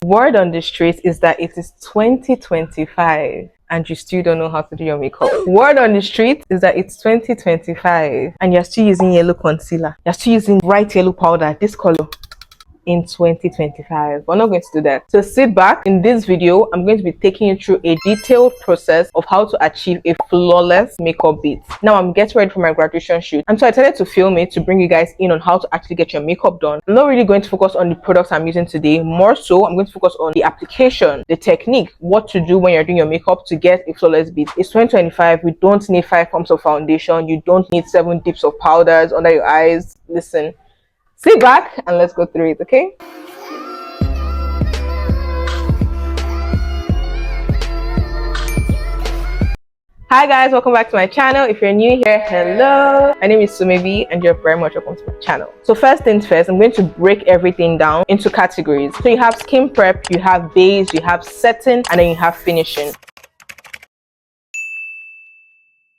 Word on the street is that it is 2025 and you still don't know how to do your makeup. Word on the street is that it's 2025 and you're still using yellow concealer. You're still using bright yellow powder, this color, in 2025. We're not going to do that. So sit back. In this video, I'm going to be taking you through a detailed process of how to achieve a flawless makeup beat. Now I'm getting ready for my graduation shoot, and so I decided to film it to bring you guys in on how to actually get your makeup done. I'm not really going to focus on the products I'm using today. More so, I'm going to focus on the application, the technique, what to do when you're doing your makeup to get a flawless beat. It's 2025. We don't need 5 pumps of foundation. You don't need 7 dips of powders under your eyes. Listen, sit back and let's go through it, okay? Hi guys, welcome back to my channel. If you're new here, hello. My name is Somebi and you're very much welcome to my channel. So first things first, I'm going to break everything down into categories. So you have skin prep, you have base, you have setting, and then you have finishing.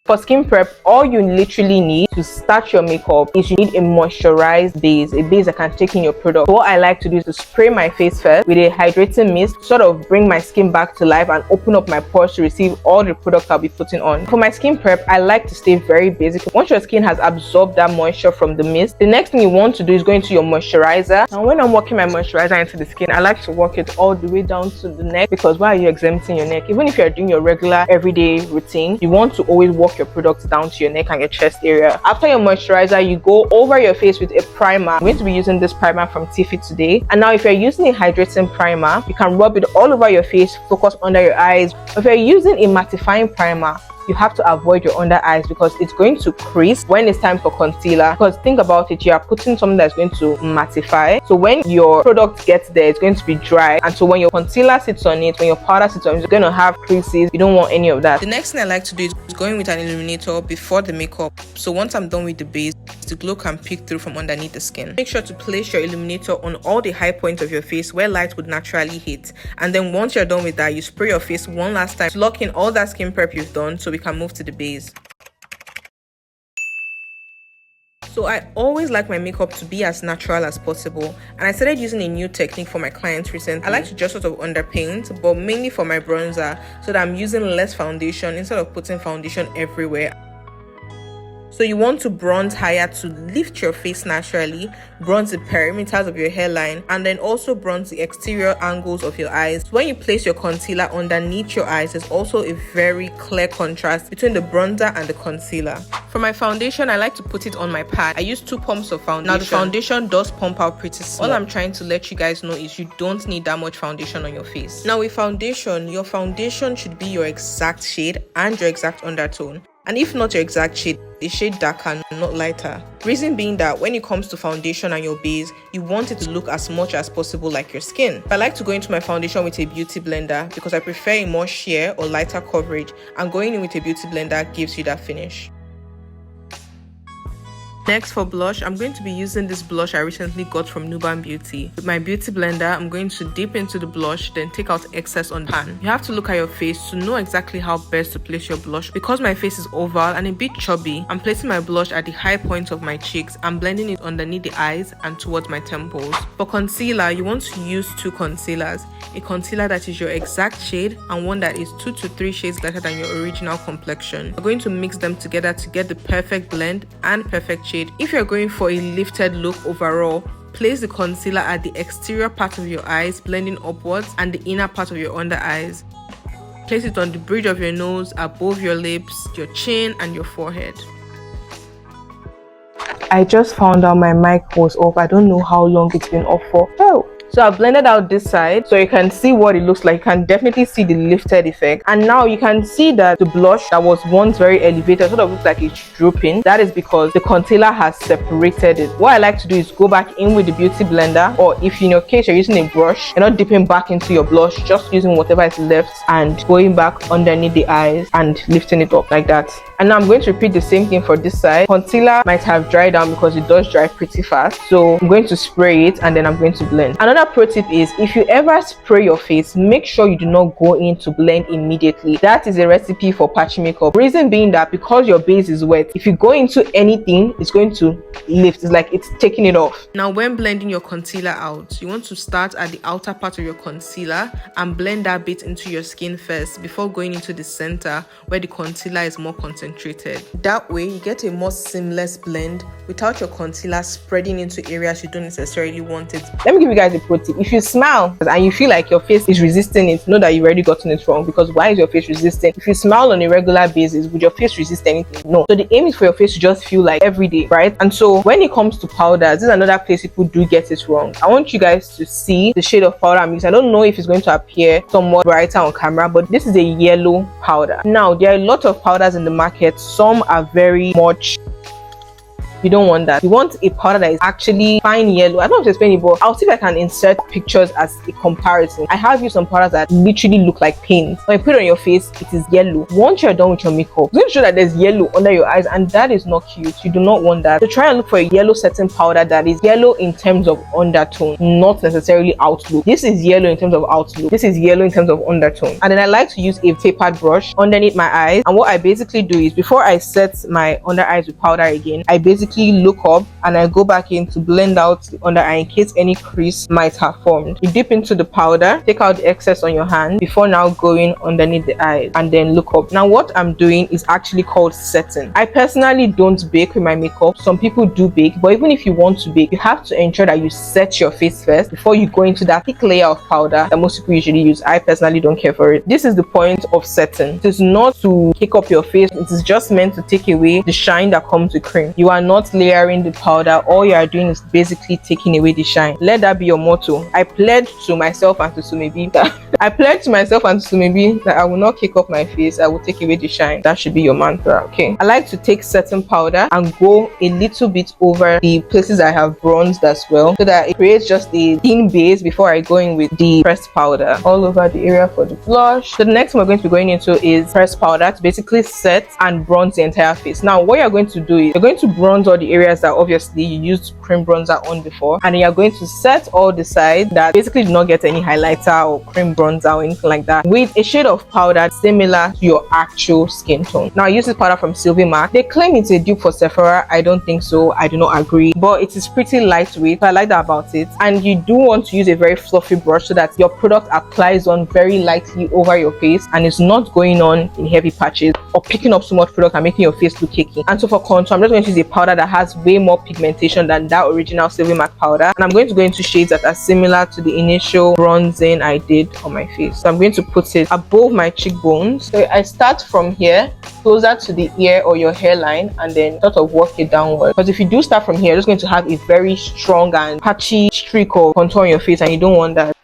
For skin prep, all you literally need to start your makeup is you need a moisturized base, a base that can take in your product. So what I like to do is to spray my face first with a hydrating mist, sort of bring my skin back to life and open up my pores to receive all the products I'll be putting on. For my skin prep, I like to stay very basic. Once your skin has absorbed that moisture from the mist, the next thing you want to do is go into your moisturizer. And when I'm working my moisturizer into the skin, I like to work it all the way down to the neck, because why are you exempting your neck? Even if you're doing your regular everyday routine, you want to always work your products down to your neck and your chest area. After your moisturizer, you go over your face with a primer. I'm going to be using this primer from Tiffy today. And now if you're using a hydrating primer, you can rub it all over your face, focus under your eyes. If you're using a mattifying primer, you have to avoid your under eyes because it's going to crease when it's time for concealer. Because think about it, you are putting something that's going to mattify. So when your product gets there, it's going to be dry. And so when your concealer sits on it, when your powder sits on it, it's going to have creases. You don't want any of that. The next thing I like to do is going with an illuminator before the makeup. So once I'm done with the base, the glow can peek through from underneath the skin. Make sure to place your illuminator on all the high points of your face where light would naturally hit. And then once you're done with that, you spray your face one last time to lock in all that skin prep you've done so we can move to the base. So I always like my makeup to be as natural as possible, and I started using a new technique for my clients recently. I like to just sort of underpaint, but mainly for my bronzer, so that I'm using less foundation instead of putting foundation everywhere. So you want to bronze higher to lift your face naturally, bronze the perimeters of your hairline, and then also bronze the exterior angles of your eyes. So when you place your concealer underneath your eyes, there's also a very clear contrast between the bronzer and the concealer. For my foundation, I like to put it on my pad. I use 2 pumps of foundation. Now the foundation does pump out pretty small. All I'm trying to let you guys know is you don't need that much foundation on your face. Now with foundation, your foundation should be your exact shade and your exact undertone. And if not your exact shade, a shade darker, not lighter. Reason being that when it comes to foundation and your base, you want it to look as much as possible like your skin. I like to go into my foundation with a beauty blender because I prefer a more sheer or lighter coverage, and going in with a beauty blender gives you that finish. Next, for blush, I'm going to be using this blush I recently got from Nuban Beauty. With my beauty blender, I'm going to dip into the blush, then take out excess on the pan. You have to look at your face to know exactly how best to place your blush. Because my face is oval and a bit chubby, I'm placing my blush at the high points of my cheeks and blending it underneath the eyes and towards my temples. For concealer, you want to use 2 concealers. A concealer that is your exact shade and one that is 2 to 3 shades lighter than your original complexion. We're going to mix them together to get the perfect blend and perfect shade. If you're going for a lifted look overall, place the concealer at the exterior part of your eyes, blending upwards, and the inner part of your under eyes. Place it on the bridge of your nose, above your lips, your chin, and your forehead. I just found out my mic was off. I don't know how long it's been off for. So I've blended out this side so you can see what it looks like. You can definitely see the lifted effect. And now you can see that the blush that was once very elevated sort of looks like it's drooping. That is because the concealer has separated it. What I like to do is go back in with the beauty blender, or if in your case you're using a brush, you're not dipping back into your blush, just using whatever is left and going back underneath the eyes and lifting it up like that. And now I'm going to repeat the same thing for this side. Concealer might have dried down because it does dry pretty fast. So I'm going to spray it and then I'm going to blend. Another Another pro tip is, if you ever spray your face, make sure you do not go in to blend immediately. That is a recipe for patchy makeup. Reason being that because your base is wet, if you go into anything, it's going to lift. It's like it's taking it off. Now when blending your concealer out, you want to start at the outer part of your concealer and blend that bit into your skin first before going into the center where the concealer is more concentrated. That way you get a more seamless blend without your concealer spreading into areas you don't necessarily want it. Let me give you guys a pro tip. If you smile and you feel like your face is resisting it, know that you've already gotten it wrong, because why is your face resisting? If you smile on a regular basis, would your face resist anything? No. So the aim is for your face to just feel like every day, right? And so when it comes to powders, this is another place people do get it wrong. I want you guys to see the shade of powder I'm using. I don't know if it's going to appear somewhat brighter on camera, but this is a yellow powder. Now there are a lot of powders in the market. Some are very much, you don't want that. You want a powder that is actually fine yellow. I don't know if to explain it, but I'll see if I can insert pictures as a comparison. I have used some powders that literally look like paint. When you put it on your face, it is yellow. Once you're done with your makeup, make sure that there's yellow under your eyes, and that is not cute. You do not want that. So try and look for a yellow setting powder that is yellow in terms of undertone, not necessarily outlook. This is yellow in terms of outlook. This is yellow in terms of undertone. And then I like to use a tapered brush underneath my eyes. And what I basically do is, before I set my under eyes with powder again, I basically look up and I go back in to blend out the under eye in case any crease might have formed. You dip into the powder, take out the excess on your hand before now going underneath the eyes, and then look up. Now what I'm doing is actually called setting. I personally don't bake with my makeup. Some people do bake, but even if you want to bake, you have to ensure that you set your face first before you go into that thick layer of powder that most people usually use. I personally don't care for it. This is the point of setting. It is not to kick up your face. It is just meant to take away the shine that comes with cream. You are not layering the powder. All you are doing is basically taking away the shine. Let that be your motto. I pledge to myself and to Somebi that I will not kick up my face. I will take away the shine. That should be your mantra. Okay, I like to take setting powder and go a little bit over the places I have bronzed as well, so that it creates just a thin base before I go in with the pressed powder all over the area for the blush. So the next one we're going to be going into is pressed powder to basically set and bronze the entire face. Now what you're going to do is you're going to bronze all the areas that obviously you used cream bronzer on before, and then you're going to set all the sides that basically do not get any highlighter or cream bronzer or anything like that with a shade of powder similar to your actual skin tone. Now I use this powder from Somebi. They claim it's a dupe for Sephora. I don't think so. I do not agree, but it is pretty lightweight, so I like that about it. And you do want to use a very fluffy brush so that your product applies on very lightly over your face and it's not going on in heavy patches or picking up so much product and making your face look cakey. And so for contour, I'm just going to use a powder that has way more pigmentation than that original Somebi powder, and I'm going to go into shades that are similar to the initial bronzing I did on my face. So I'm going to put it above my cheekbones. So I start from here closer to the ear or your hairline and then sort of work it downward, because if you do start from here, you're just going to have a very strong and patchy streak of contour on your face, and you don't want that.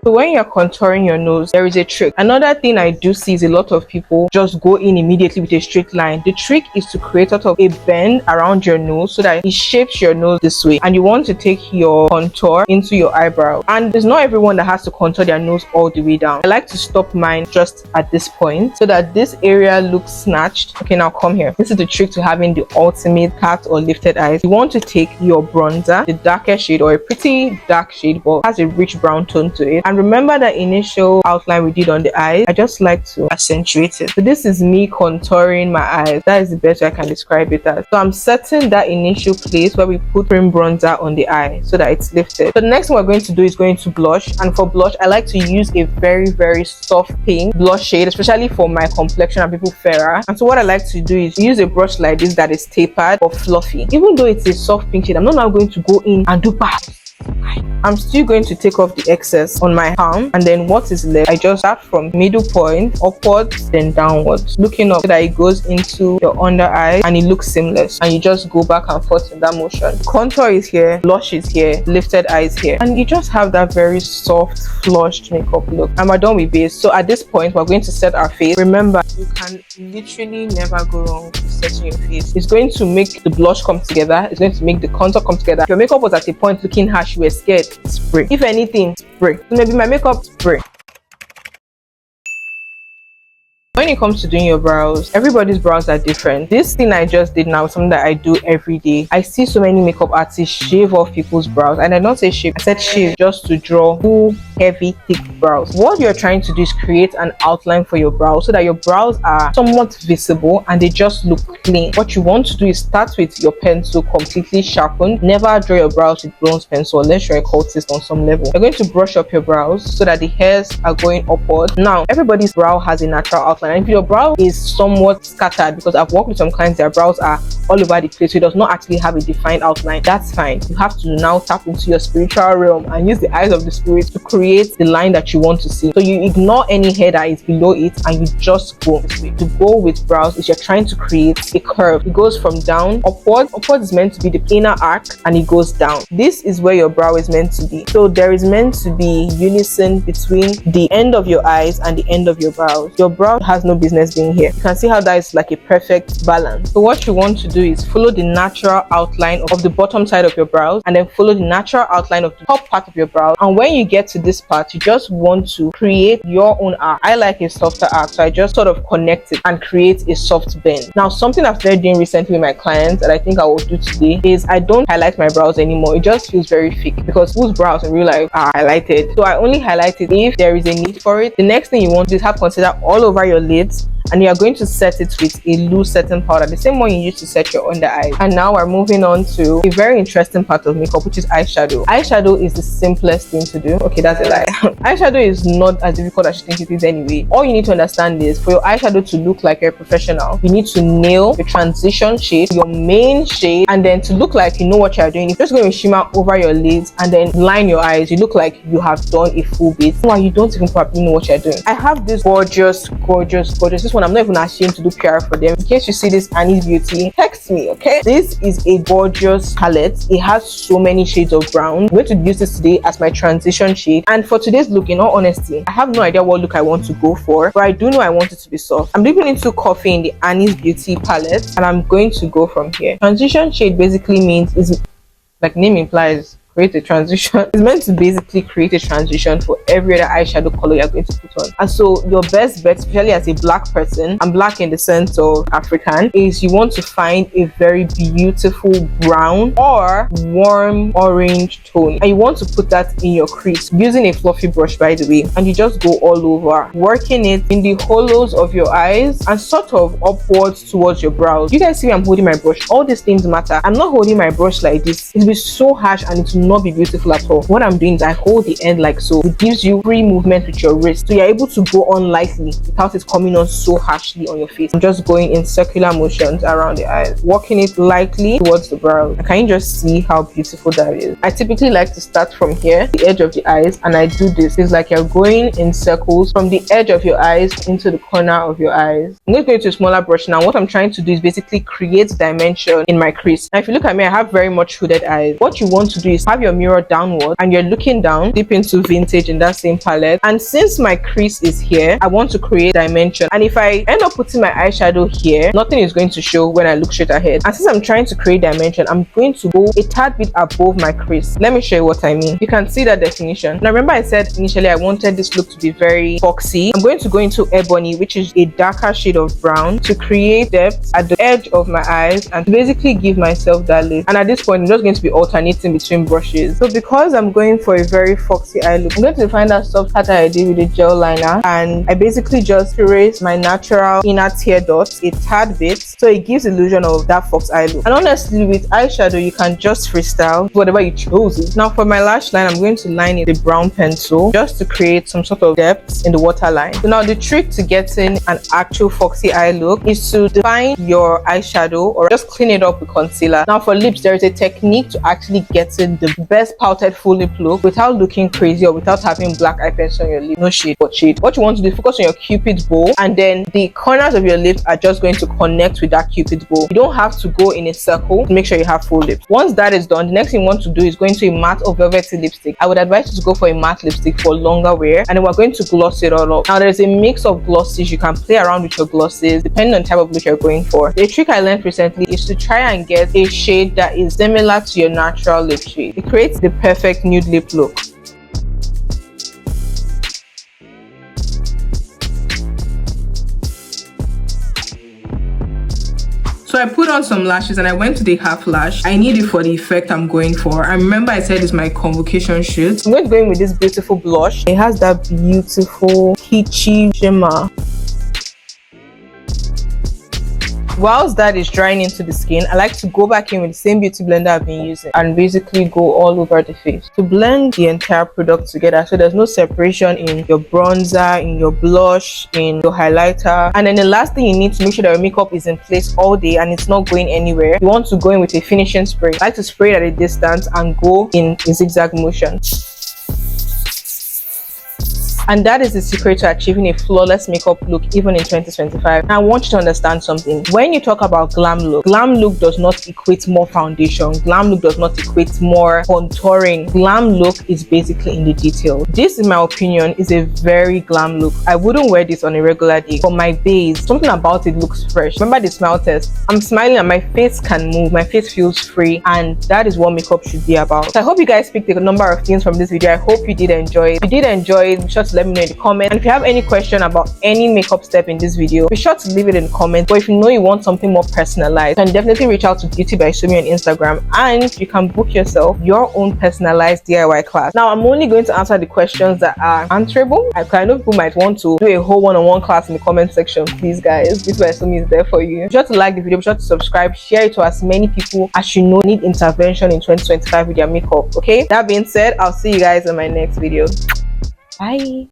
So when you're contouring your nose, there is a trick. Another thing I do see is a lot of people just go in immediately with a straight line. The trick is to create sort of a bend around your nose so that it shapes your nose this way, and you want to take your contour into your eyebrow. And there's not everyone that has to contour their nose all the way down. I like to stop mine just at this point so that this area looks snatched. Okay, now come here. This is the trick to having the ultimate cat or lifted eyes. You want to take your bronzer, the darker shade or a pretty dark shade but has a rich brown tone to it, and remember that initial outline we did on the eyes. I just like to accentuate it. So this is me contouring my eyes. That is the best way I can describe it as. So I'm setting that initial place where we put cream bronzer on the eye so that it's lifted. So the next thing we're going to do is going to blush, and for blush I like to use a very soft pink blush shade, especially for my complexion and people fairer. And so what I like to do is use a brush like this that is tapered or fluffy. Even though it's a soft pink shade, I'm not now going to go in and do back. I'm still going to take off the excess on my palm, and then what is left, I just start from middle point upwards then downwards, looking up so that it goes into your under eye and it looks seamless, and you just go back and forth in that motion. Contour is here, blush is here, lifted eyes here, and you just have that very soft flushed makeup look. And we're done with base. So at this point we're going to set our face. Remember, you can literally never go wrong with setting your face. It's going to make the blush come together, it's going to make the contour come together. If your makeup was at a point looking harsh, you were scared, spray. If anything, spray. So maybe my makeup, spray. When it comes to doing your brows, everybody's brows are different. This thing I just did now is something that I do every day. I see so many makeup artists shave off people's brows, and I don't say shave, I said shave, just to draw full, heavy, thick brows. What you're trying to do is create an outline for your brows so that your brows are somewhat visible and they just look clean. What you want to do is start with your pencil completely sharpened. Never draw your brows with bronze pencil unless you're a cultist on some level. You're going to brush up your brows so that the hairs are going upward. Now, everybody's brow has a natural outline, and if your brow is somewhat scattered, because I've worked with some clients, their brows are all over the place, so it does not actually have a defined outline, that's fine. You have to now tap into your spiritual realm and use the eyes of the spirit to create the line that you want to see. So you ignore any hair that is below it and you just go this way. To go with brows is you're trying to create a curve. It goes from down upward. Upward is meant to be the inner arc and it goes down. This is where your brow is meant to be. So there is meant to be unison between the end of your eyes and the end of your brows. Your brow has no business being here. You can see how that is like a perfect balance. So what you want to do is follow the natural outline of the bottom side of your brows and then follow the natural outline of the top part of your brow. And when you get to this part, you just want to create your own arc. I like a softer arc, so I just sort of connect it and create a soft bend. Now, something I've started doing recently with my clients that I think I will do today is I don't highlight my brows anymore. It just feels very fake because whose brows in real life are highlighted? So I only highlight it if there is a need for it. The next thing you want to do is have concealer all over your lids, and you are going to set it with a loose setting powder, the same one you use to set your under eyes. And now we're moving on to a very interesting part of makeup, which is eyeshadow. Eyeshadow is the simplest thing to do. Okay, that's a lie. Eyeshadow is not as difficult as you think it is anyway. All you need to understand is for your eyeshadow to look like you're a professional, you need to nail the transition shade, your main shade, and then to look like you know what you're doing, you're just going to shimmer over your lids and then line your eyes. You look like you have done a full bit. Well, you don't even probably know what you're doing. I have this gorgeous, this one I'm not even ashamed to do PR for them. In case you see this Annie's Beauty, text me, okay? This is a gorgeous palette. It has so many shades of brown. I'm going to use this today as my transition shade. And for today's look, in all honesty, I have no idea what look I want to go for, but I do know I want it to be soft. I'm dipping into coffee in the Annie's Beauty palette, and I'm going to go from here. Transition shade basically means, is like name implies, create a transition. It's meant to basically create a transition for every other eyeshadow color you're going to put on. And so your best bet, especially as a black person, and black in the sense of African, is you want to find a very beautiful brown or warm orange tone, and you want to put that in your crease using a fluffy brush, by the way, and you just go all over, working it in the hollows of your eyes and sort of upwards towards your brows. You guys see me, I'm holding my brush. All these things matter. I'm not holding my brush like this. It'll be so harsh and it will not be beautiful at all. What I'm doing is I hold the end like so. It gives you free movement with your wrist, so you're able to go on lightly without it coming on so harshly on your face. I'm just going in circular motions around the eyes, walking it lightly towards the brows. Can you just see how beautiful that is? I typically like to start from here, the edge of the eyes, and I do this. It's like you're going in circles from the edge of your eyes into the corner of your eyes. I'm going to go into a smaller brush now. What I'm trying to do is basically create dimension in my crease. Now if you look at me, I have very much hooded eyes. What you want to do is have your mirror downward and you're looking down, dip into vintage in that same palette, and since my crease is here, I want to create dimension. And if I end up putting my eyeshadow here, nothing is going to show when I look straight ahead. And since I'm trying to create dimension, I'm going to go a tad bit above my crease. Let me show you what I mean. You can see that definition. Now remember I said initially I wanted this look to be very foxy. I'm going to go into ebony, which is a darker shade of brown, to create depth at the edge of my eyes and to basically give myself that lift. And at this point I'm just going to be alternating between brushes. So because I'm going for a very foxy eye look, I'm going to find that soft pattern I did with a gel liner, and I basically just erase my natural inner tear dots a tad bit so it gives the illusion of that fox eye look. And honestly, with eyeshadow you can just freestyle whatever you chose. Now for my lash line, I'm going to line it with a brown pencil just to create some sort of depth in the waterline. So now the trick to getting an actual foxy eye look is to define your eyeshadow or just clean it up with concealer. Now for lips, there is a technique to actually getting the best powdered full lip look without looking crazy or without having black eye pencil on your lip. No shade but shade. What you want to do is focus on your cupid's bow, and then the corners of your lips are just going to connect with that cupid's bow. You don't have to go in a circle to make sure you have full lips. Once that is done, the next thing you want to do is go into a matte or velvety lipstick. I would advise you to go for a matte lipstick for longer wear, and then we're going to gloss it all up. Now there's a mix of glosses. You can play around with your glosses depending on the type of look you're going for. The trick I learned recently is to try and get a shade that is similar to your natural lip shade. It creates the perfect nude lip look. So I put on some lashes and I went to the half lash. I need it for the effect I'm going for. I remember I said it's my convocation shoot. I'm going to go in with this beautiful blush. It has that beautiful peachy shimmer. Whilst that is drying into the skin, I like to go back in with the same beauty blender I've been using and basically go all over the face to blend the entire product together so there's no separation in your bronzer, in your blush, in your highlighter. And then the last thing you need to make sure that your makeup is in place all day and it's not going anywhere, you want to go in with a finishing spray. I like to spray it at a distance and go in a zigzag motion. And that is the secret to achieving a flawless makeup look even in 2025. Now I want you to understand something. When you talk about glam look does not equate more foundation. Glam look does not equate more contouring. Glam look is basically in the detail. This, in my opinion, is a very glam look. I wouldn't wear this on a regular day. For my base, something about it looks fresh. Remember the smile test? I'm smiling and my face can move. My face feels free, and that is what makeup should be about. So I hope you guys picked a number of things from this video. I hope you did enjoy it. If you did enjoy it, be sure to let me know in the comments. And if you have any question about any makeup step in this video, be sure to leave it in the comments. But if you know you want something more personalized, then definitely reach out to Beauty by Somebi on Instagram and you can book yourself your own personalized DIY class. Now I'm only going to answer the questions that are answerable. I know people might want to do a whole one-on-one class in the comment section. Please guys, Beauty by Somebi is there for you. Be sure to like the video, be sure to subscribe, share it to as many people as you know need intervention in 2025 with their makeup. Okay, that being said, I'll see you guys in my next video. Bye.